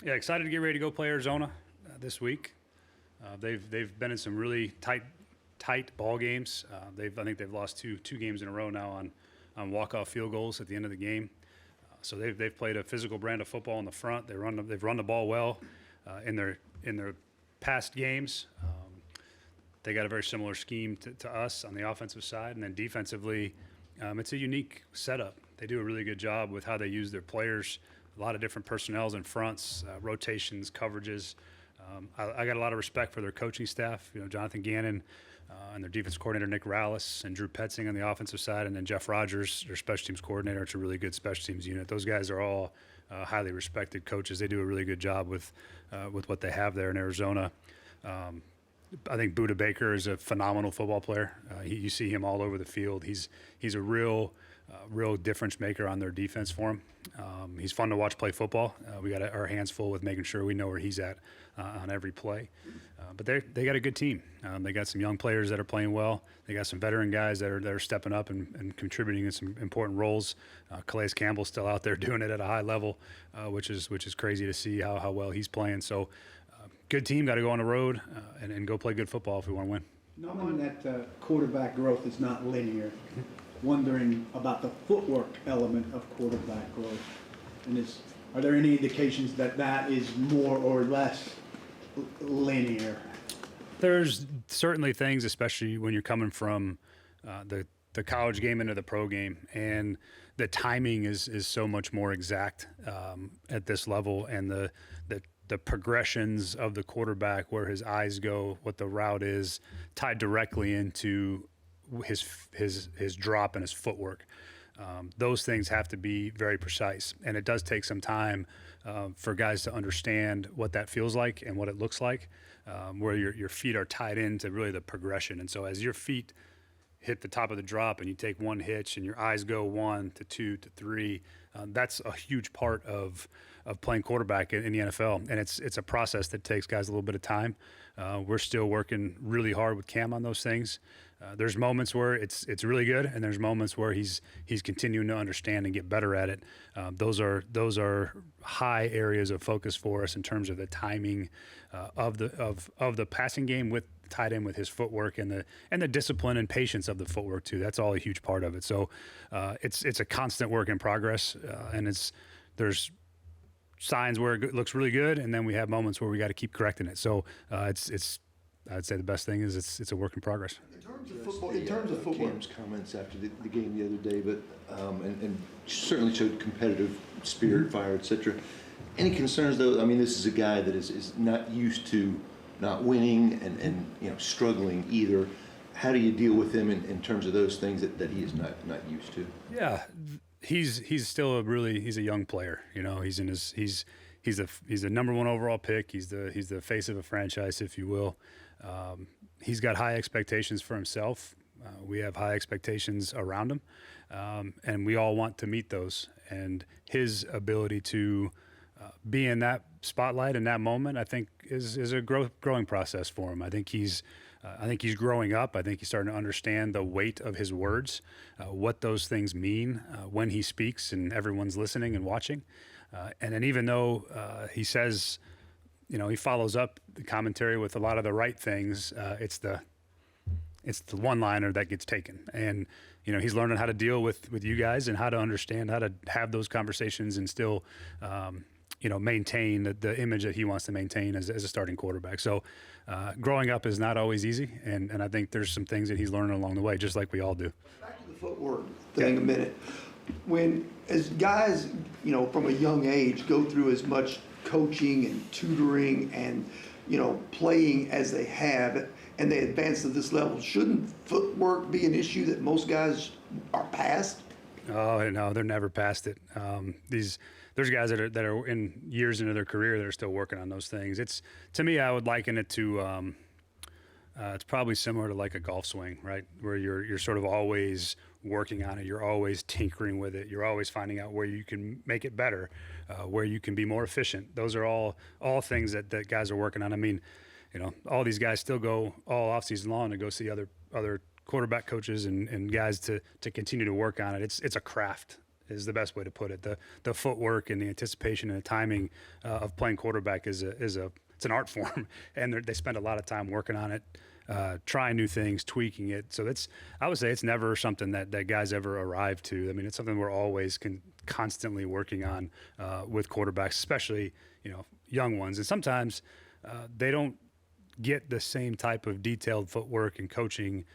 Yeah, excited to get ready to go play Arizona this week. They've been in some really tight ball games. I think they've lost two games in a row now on walk-off field goals at the end of the game. So they've played a physical brand of football in the front. They've run the ball well in their past games. They got a very similar scheme to us on the offensive side, and then defensively, it's a unique setup. They do a really good job with how they use their players. A lot of different personnels and fronts, rotations, coverages. I got a lot of respect for their coaching staff. Jonathan Gannon and their defense coordinator Nick Rallis and Drew Petzing on the offensive side, and then Jeff Rogers, their special teams coordinator. It's a really good special teams unit. Those guys are all highly respected coaches. They do a really good job with what they have there in Arizona. I think Budda Baker is a phenomenal football player. You see him all over the field. He's a real difference maker on their defense for him. He's fun to watch play football. We got our hands full with making sure we know where he's at on every play. But they got a good team. They got some young players that are playing well. They got some veteran guys that are stepping up and contributing in some important roles. Calais Campbell's still out there doing it at a high level, which is crazy to see how well he's playing. So good team, got to go on the road and go play good football if we want to win. Knowing that quarterback growth is not linear, wondering about the footwork element of quarterback growth. And are there any indications that is more or less linear? There's certainly things, especially when you're coming from the college game into the pro game, and the timing is so much more exact at this level, and the progressions of the quarterback, where his eyes go, what the route is, tied directly into his drop and his footwork. Those things have to be very precise, and it does take some time for guys to understand what that feels like and what it looks like, where your feet are tied into really the progression. And so as your feet hit the top of the drop and you take one hitch and your eyes go 1 to 2 to 3, that's a huge part of playing quarterback in the NFL. And it's a process that takes guys a little bit of time. We're still working really hard with Cam on those things. There's moments where it's really good, and there's moments where he's continuing to understand and get better at it. Those are high areas of focus for us in terms of the timing of the passing game, with tied in with his footwork and the discipline and patience of the footwork too. That's all a huge part of it. So it's a constant work in progress, and there's signs where it looks really good, and then we have moments where we got to keep correcting it. So I'd say the best thing is it's a work in progress. In terms of football, Cam's comments after the game the other day, but and certainly showed competitive spirit, fire, etc. Any concerns though? I mean, this is a guy that is not used to not winning and struggling either. How do you deal with him in terms of those things that he is not used to? Yeah, he's still he's a young player. He's the number one overall pick. He's the face of a franchise, if you will. He's got high expectations for himself. We have high expectations around him, and we all want to meet those. And his ability to be in that spotlight in that moment, I think, is a growing process for him. I think he's growing up. I think he's starting to understand the weight of his words, what those things mean when he speaks and everyone's listening and watching. And then even though he says, he follows up the commentary with a lot of the right things, it's the one-liner that gets taken. And, he's learning how to deal with you guys and how to understand, how to have those conversations and still, maintain the image that he wants to maintain as a starting quarterback. So growing up is not always easy, and I think there's some things that he's learning along the way, just like we all do. Back to the footwork thing a minute. As guys, from a young age go through as much coaching and tutoring and, playing as they have, and they advance to this level, shouldn't footwork be an issue that most guys are past? Oh, no, they're never past it. There's guys that are in years into their career that are still working on those things. To me, I would liken it to it's probably similar to like a golf swing, right? Where you're sort of always working on it. You're always tinkering with it. You're always finding out where you can make it better, where you can be more efficient. Those are all things that guys are working on. I mean, all these guys still go all off season long to go see other quarterback coaches and guys to continue to work on it. It's a craft. is the best way to put it. The footwork and the anticipation and the timing of playing quarterback it's an art form, and they spend a lot of time working on it, trying new things, tweaking it. So I would say it's never something that guys ever arrive to. I mean, it's something we're always constantly working on with quarterbacks, especially young ones. And sometimes they don't get the same type of detailed footwork and coaching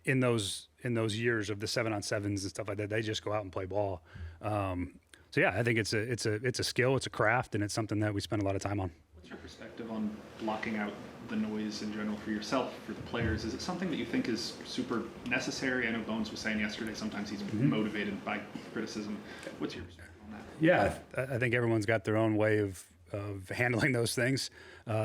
in those years of the 7-on-7s and stuff like that. They just go out and play ball. So yeah, I think it's a skill, it's a craft, and it's something that we spend a lot of time on. What's your perspective on blocking out the noise in general for yourself, for the players? Is it something that you think is super necessary? I know Bones was saying yesterday sometimes he's motivated by criticism. What's your perspective on that? Yeah, I think everyone's got their own way of handling those things.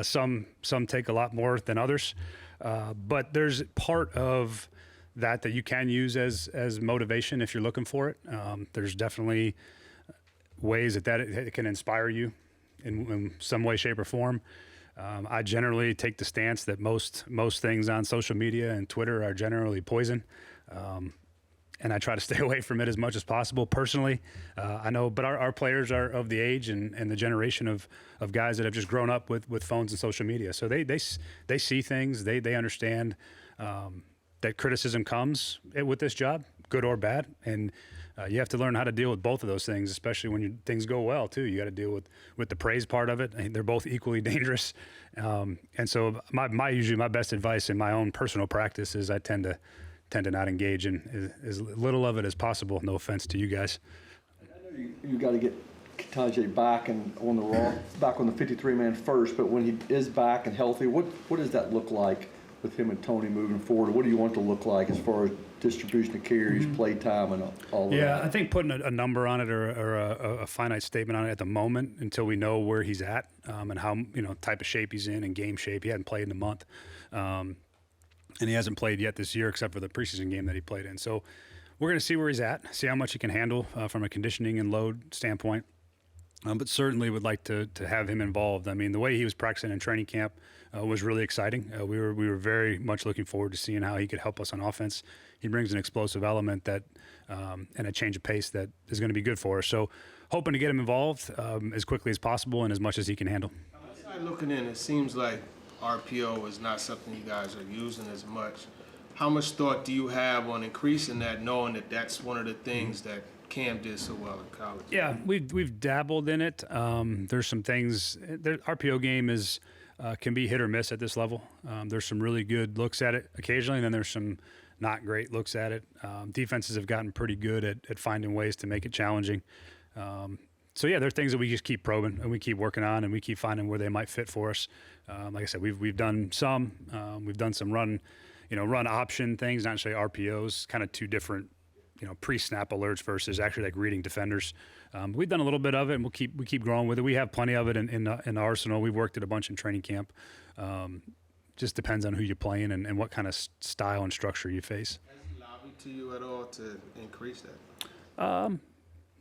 Some take a lot more than others, but there's part of that you can use as motivation if you're looking for it. There's definitely ways that it can inspire you in some way, shape, or form. I generally take the stance that most things on social media and Twitter are generally poison. And I try to stay away from it as much as possible personally. I know, but our players are of the age and the generation of guys that have just grown up with phones and social media. So they see things, they understand that criticism comes with this job, good or bad. And you have to learn how to deal with both of those things, especially when things go well too. You got to deal with the praise part of it. They're both equally dangerous. And so usually my best advice in my own personal practice is I tend to not engage in as little of it as possible. No offense to you guys. I know you got to get Tajay back and back on the 53-man first, but when he is back and healthy, what does that look like with him and Tony moving forward? What do you want to look like as far as distribution of carries, play time, and all of that? Yeah, I think putting a number on it or a finite statement on it at the moment until we know where he's at and how type of shape he's in and game shape. He hadn't played in a month. And he hasn't played yet this year except for the preseason game that he played in. So we're going to see where he's at, see how much he can handle from a conditioning and load standpoint. But certainly would like to have him involved. I mean, the way he was practicing in training camp was really exciting. We were very much looking forward to seeing how he could help us on offense. He brings an explosive element that and a change of pace that is going to be good for us. So hoping to get him involved as quickly as possible and as much as he can handle. Outside looking in, it seems like RPO is not something you guys are using as much. How much thought do you have on increasing that, knowing that that's one of the things that Cam did so well in college? Yeah, we've dabbled in it. There's some things. The RPO game can be hit or miss at this level. There's some really good looks at it occasionally, and then there's some not great looks at it. Defenses have gotten pretty good at finding ways to make it challenging. So yeah, there are things that we just keep probing and we keep working on, and we keep finding where they might fit for us. Like I said, we've done some. We've done some run option things, not necessarily RPOs. Kind of two different, pre-snap alerts versus actually like reading defenders. We've done a little bit of it, and we keep growing with it. We have plenty of it in the arsenal. We've worked it a bunch in training camp. Just depends on who you're playing and what kind of style and structure you face. Has he lobbied to you at all to increase that?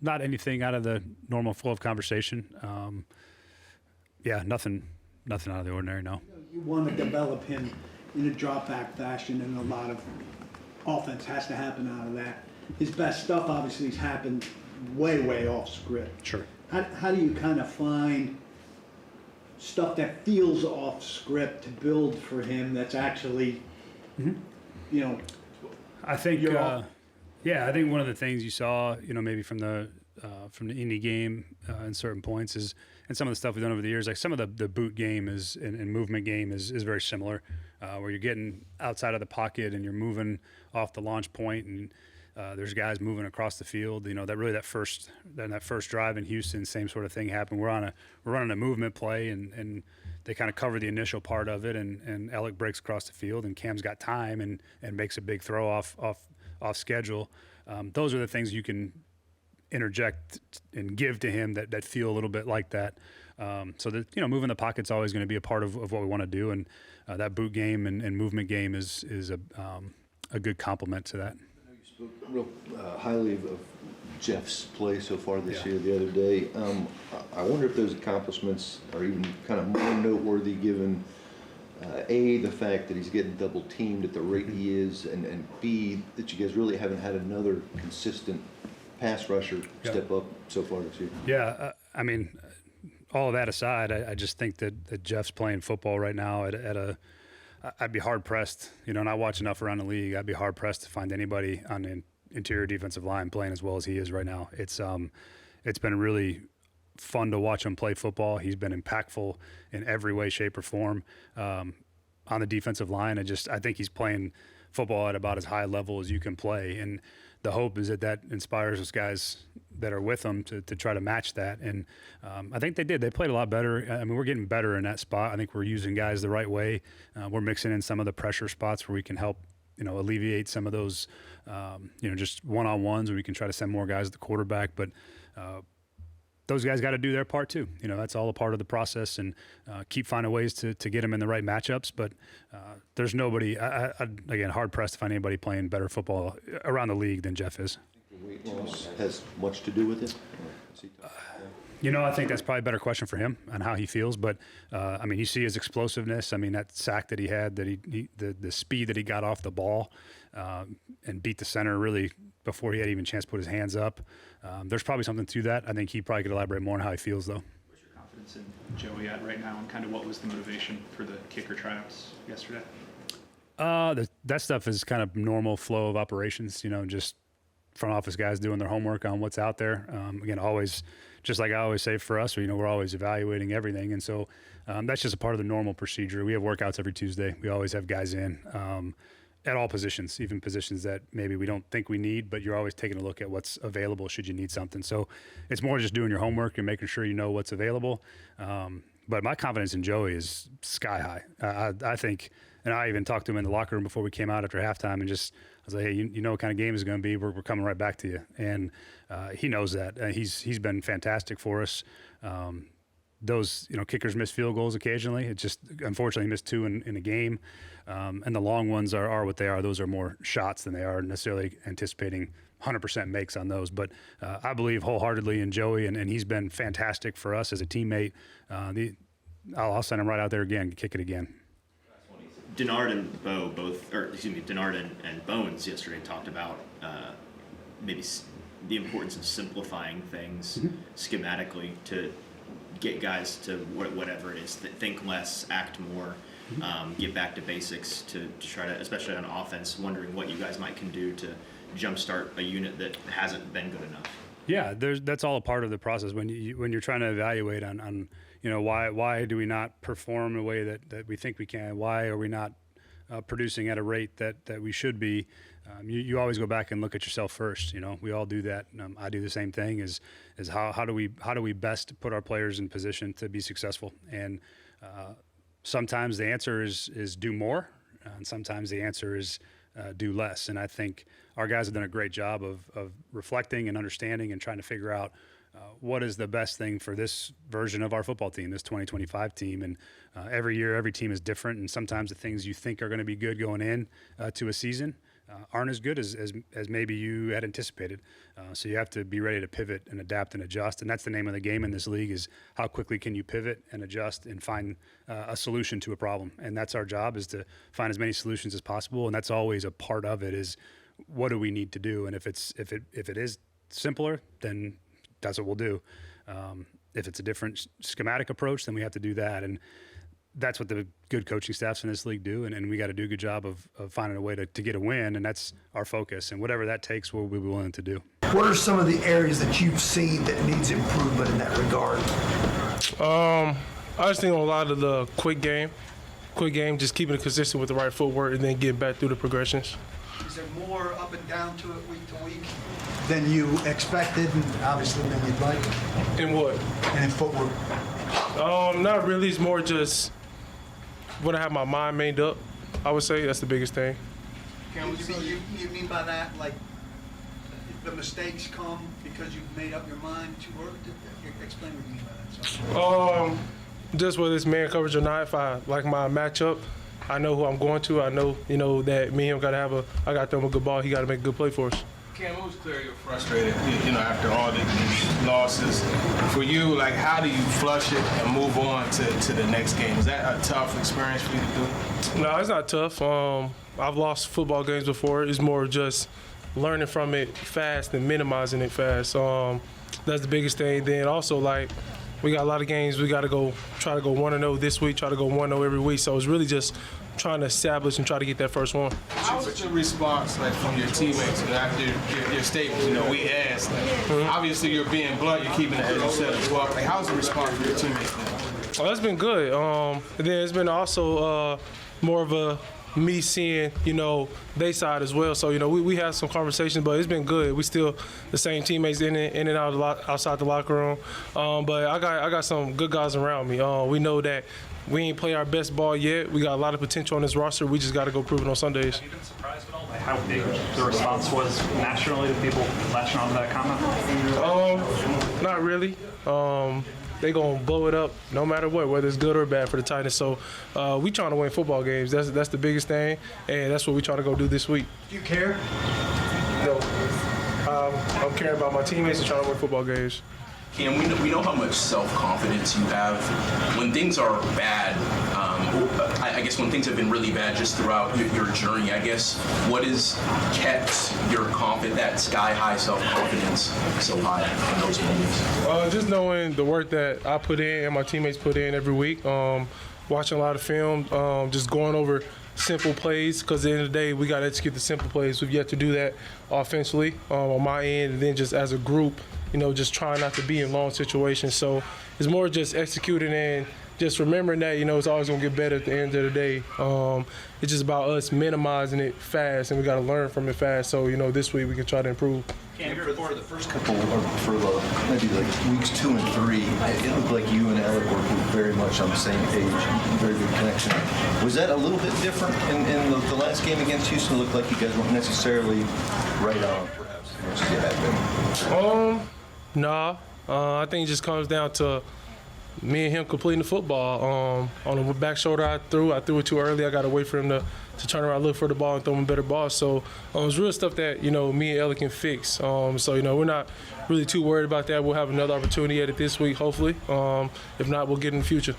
Not anything out of the normal flow of conversation. Yeah, nothing out of the ordinary, no. You want to develop him in a drop-back fashion, and a lot of offense has to happen out of that. His best stuff obviously has happened way off script. Sure. How do you kind of find stuff that feels off script to build for him that's actually, I think, You're off. I think one of the things you saw, maybe from the Indy game in certain points is, and some of the stuff we've done over the years, like some of the boot game and movement game is very similar, where you're getting outside of the pocket and you're moving off the launch point, and there's guys moving across the field. That first drive in Houston, same sort of thing happened. We're running a movement play, and they kind of cover the initial part of it, and Alec breaks across the field, and Cam's got time and makes a big throw off schedule. Those are the things you can interject and give to him that feel a little bit like that. So that moving the pocket's always going to be a part of what we want to do, and that boot game and movement game is a good complement to that. I know you spoke real highly of Jeff's play so far this Yeah. year the other day. I wonder if those accomplishments are even kind of more noteworthy given A, the fact that he's getting double teamed at the rate he is, and B, that you guys really haven't had another consistent pass rusher Yeah. step up so far this year. Yeah, I mean, all of that aside, I just think that Jeff's playing football right now at a. I'd be hard pressed, and I watch enough around the league. I'd be hard pressed to find anybody on the interior defensive line playing as well as he is right now. It's been really fun to watch him play football. He's been impactful in every way, shape, or form on the defensive line. I think he's playing football at about as high a level as you can play, and the hope is that inspires those guys that are with them to try to match that. And I think they did. They played a lot better. I mean, we're getting better in that spot. I think we're using guys the right way. We're mixing in some of the pressure spots where we can help, alleviate some of those, just one-on-ones where we can try to send more guys to the quarterback. But those guys got to do their part too. That's all a part of the process, and keep finding ways to get them in the right matchups. But there's nobody, again, hard pressed to find anybody playing better football around the league than Jeff is. Weight loss has much to do with it? I think that's probably a better question for him on how he feels. But you see his explosiveness. I mean, that sack that he had, the speed that he got off the ball and beat the center really before he had even a chance to put his hands up. There's probably something to that. I think he probably could elaborate more on how he feels, though. Where's your confidence in Joey at right now, and kind of what was the motivation for the kicker tryouts yesterday? That stuff is kind of normal flow of operations, just front office guys doing their homework on what's out there. Again, always, just like I always say for us, we're always evaluating everything. And so that's just a part of the normal procedure. We have workouts every Tuesday. We always have guys in at all positions, even positions that maybe we don't think we need, but you're always taking a look at what's available should you need something. So it's more just doing your homework and making sure you know what's available. But my confidence in Joey is sky high. I think, and I even talked to him in the locker room before we came out after halftime, and I was like, hey, you know what kind of game it's going to be. We're coming right back to you. And he knows that. He's been fantastic for us. Those, kickers miss field goals occasionally. It just, unfortunately, missed 2 in a game. And the long ones are what they are. Those are more shots than they are necessarily anticipating 100% makes on those. But I believe wholeheartedly in Joey, and he's been fantastic for us as a teammate. I'll send him right out there again, kick it again. Denard and Denard and Bones yesterday talked about maybe the importance of simplifying things schematically to get guys to whatever it is, think less, act more, get back to basics to try to, especially on offense, wondering what you guys can do to jumpstart a unit that hasn't been good enough. Yeah, that's all a part of the process when you're trying to evaluate on why do we not perform the way that we think we can? Why are we not producing at a rate that we should be? You always go back and look at yourself first. We all do that. I do the same thing. Is how do we best put our players in position to be successful? And sometimes the answer is do more, and sometimes the answer is do less. And I think our guys have done a great job of reflecting and understanding and trying to figure out what is the best thing for this version of our football team, this 2025 team. And every year, every team is different. And sometimes the things you think are going to be good going in to a season aren't as good as maybe you had anticipated. So you have to be ready to pivot and adapt and adjust. And that's the name of the game in this league, is how quickly can you pivot and adjust and find a solution to a problem. And that's our job, is to find as many solutions as possible. And that's always a part of it, is what do we need to do? And if it is simpler, then that's what we'll do. If it's a different schematic approach, then we have to do that. And that's what the good coaching staffs in this league do. And we got to do a good job of finding a way to get a win. And that's our focus. And whatever that takes, we'll be willing to do. What are some of the areas that you've seen that needs improvement in that regard? I just think on a lot of the quick game, just keeping it consistent with the right footwork and then getting back through the progressions. Is there more up and down to it week to week? Than you expected, and obviously than you'd like, In what? and in footwork. Not really. It's more just when I have my mind made up, I would say that's the biggest thing. You mean by that, like, the mistakes come because you've made up your mind to work? Explain what you mean by that. Just whether it's man coverage or not, if I like my matchup, I know who I'm going to. I know, that me and him I got to throw him a good ball. He got to make a good play for us. Cam, it was clear you're frustrated, after all these losses. For you, how do you flush it and move on to the next game? Is that a tough experience for you to do? No, it's not tough. I've lost football games before. It's more just learning from it fast and minimizing it fast. That's the biggest thing. Then also, like, we got a lot of games we got to try to go 1-0 this week, try to go 1-0 every week. So it's really just trying to establish and try to get that first one. How was the response like from your teammates and after your statement? You know, we asked. Like, obviously, you're being blunt. You're keeping it as you said as well. Like, how's the response from your teammates been? Oh, that's been good. And then it's been also more of me seeing, you know, they side as well. So, you know, we had some conversations, but it's been good. We still the same teammates in and out outside the locker room. But I got some good guys around me. We know that we ain't play our best ball yet. We got a lot of potential on this roster. We just got to go prove it on Sundays. Have you been surprised at all by how big the response was nationally to people latching on to that comment? Not really. They gonna blow it up no matter what, whether it's good or bad for the Titans. So we trying to win football games. That's the biggest thing, and that's what we trying to go do this week. Do you care? No, I'm caring about my teammates and trying to win football games. Cam, we know how much self-confidence you have. When things are bad, I guess when things have been really bad just throughout your journey, I guess, what has kept your that sky-high self-confidence so high in those moments? Just knowing the work that I put in and my teammates put in every week, watching a lot of film, just going over simple plays, because at the end of the day, we got to execute the simple plays. We've yet to do that offensively on my end, and then just as a group, you know, just trying not to be in long situations. So it's more just executing and just remembering that, you know, it's always going to get better at the end of the day. It's just about us minimizing it fast, and we got to learn from it fast. So, you know, this week we can try to improve. And for the first couple, or for the maybe like weeks 2 and 3, it looked like you and Alec were very much on the same page, very good connection. Was that a little bit different in the last game against Houston? It looked like you guys weren't necessarily right on, perhaps, as much as you had been. Nah. I think it just comes down to me and him completing the football. On the back shoulder I threw it too early. I got to wait for him to turn around, look for the ball, and throw him a better ball. So it's real stuff that, you know, me and Ellie can fix. So, you know, we're not really too worried about that. We'll have another opportunity at it this week, hopefully. If not, we'll get in the future.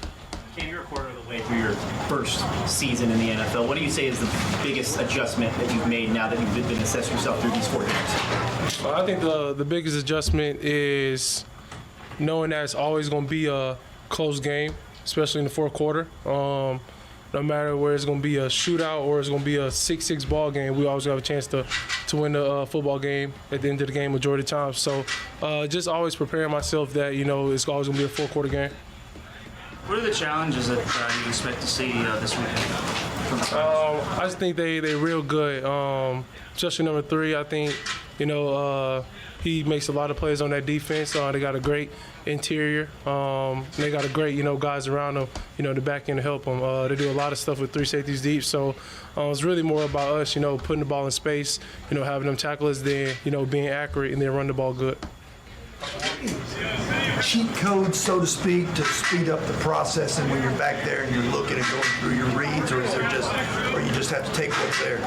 Cam, you're a quarter of the way through your first season in the NFL. What do you say is the biggest adjustment that you've made now that you've been assessing yourself through these 4 games? I think the biggest adjustment is knowing that it's always going to be a close game, especially in the fourth quarter. No matter where it's going to be a shootout or it's going to be a 6-6 ball game, we always have a chance to win the football game at the end of the game majority of the time. So just always preparing myself that, you know, it's always going to be a fourth-quarter game. What are the challenges that you expect to see this weekend? I just think they're real good. Especially number 3, I think, you know, he makes a lot of plays on that defense. They got a great interior. They got a great, you know, guys around them, you know, the back end to help them. They do a lot of stuff with 3 safeties deep. So it's really more about us, you know, putting the ball in space, you know, having them tackle us, then, you know, being accurate and then run the ball good. Cheat codes, so to speak, to speed up the process, and when you're back there and you're looking and going through your reads, or you just have to take what's there?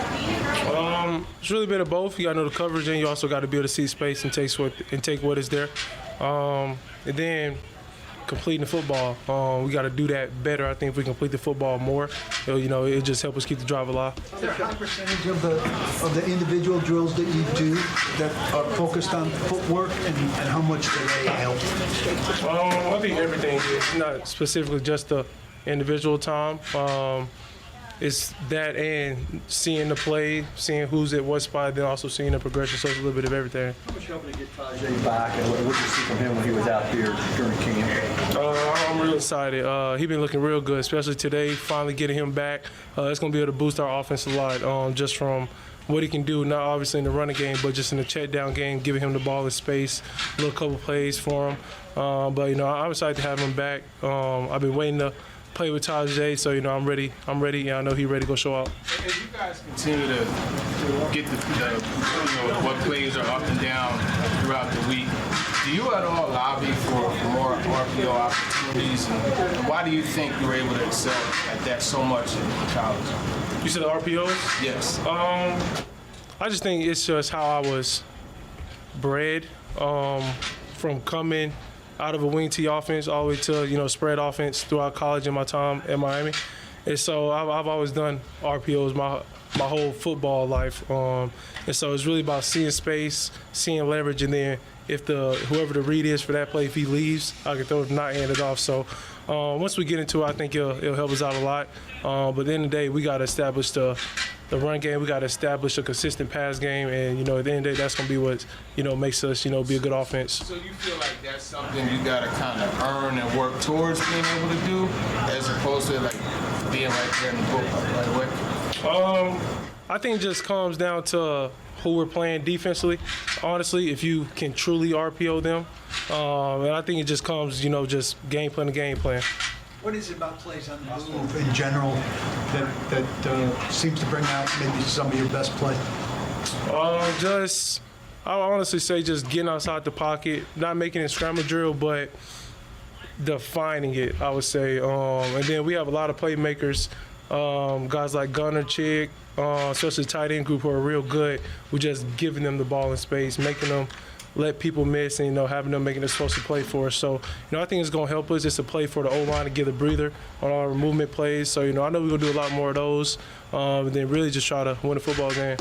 It's really a bit of both. You got to know the coverage, and you also got to be able to see space and take what is there. And then completing the football, we got to do that better. I think if we complete the football more, you know, it just help us keep the drive alive. Is there a high percentage of the individual drills that you do that are focused on footwork, and how much do they help? I think everything is not specifically just the individual time. It's that and seeing the play, seeing who's at what spot, then also seeing the progression. So it's a little bit of everything. How much hoping to get Tajay back, and what did you see from him when he was out here during camp? I'm really excited. He's been looking real good, especially today, finally getting him back. It's going to be able to boost our offense a lot just from what he can do, not obviously in the running game, but just in the check down game, giving him the ball in space, a little couple plays for him. But, you know, I'm excited to have him back. I've been waiting to play with Tajay, so, you know, I'm ready, and I know he's ready to go show out. As you guys continue to get the you know, what plays are up and down throughout the week, do you at all lobby for more RPO opportunities, and why do you think you were able to excel at that so much in college? You said the RPOs? Yes. I just think it's just how I was bred from coming out of a wing T offense all the way to, you know, spread offense throughout college and my time at Miami. And so I've always done RPOs my whole football life. And so it's really about seeing space, seeing leverage, and then if whoever the read is for that play, if he leaves, I can throw it, not hand it off. So once we get into it, I think it'll help us out a lot. But at the end of the day, we got to establish the run game. We got to establish a consistent pass game, and at the end of the day, that's gonna be what makes us be a good offense. So you feel like that's something you gotta kind of earn and work towards being able to do, as opposed to like being right there in the book right away? I think it just comes down to who we're playing defensively. Honestly, if you can truly RPO them, and I think it just comes, just game plan to game plan. What is it about plays on the move? In general, that seems to bring out maybe some of your best play? I would honestly say just getting outside the pocket, not making it scramble drill, but defining it, I would say. And then we have a lot of playmakers, guys like Gunnar, Chick, especially the tight end group who are real good. We're just giving them the ball in space, making them let people miss, and having them making it supposed to play for us. So I think it's going to help us just to play for the O-line to get a breather on our movement plays. So I know we're going to do a lot more of those, and then really just try to win a football game.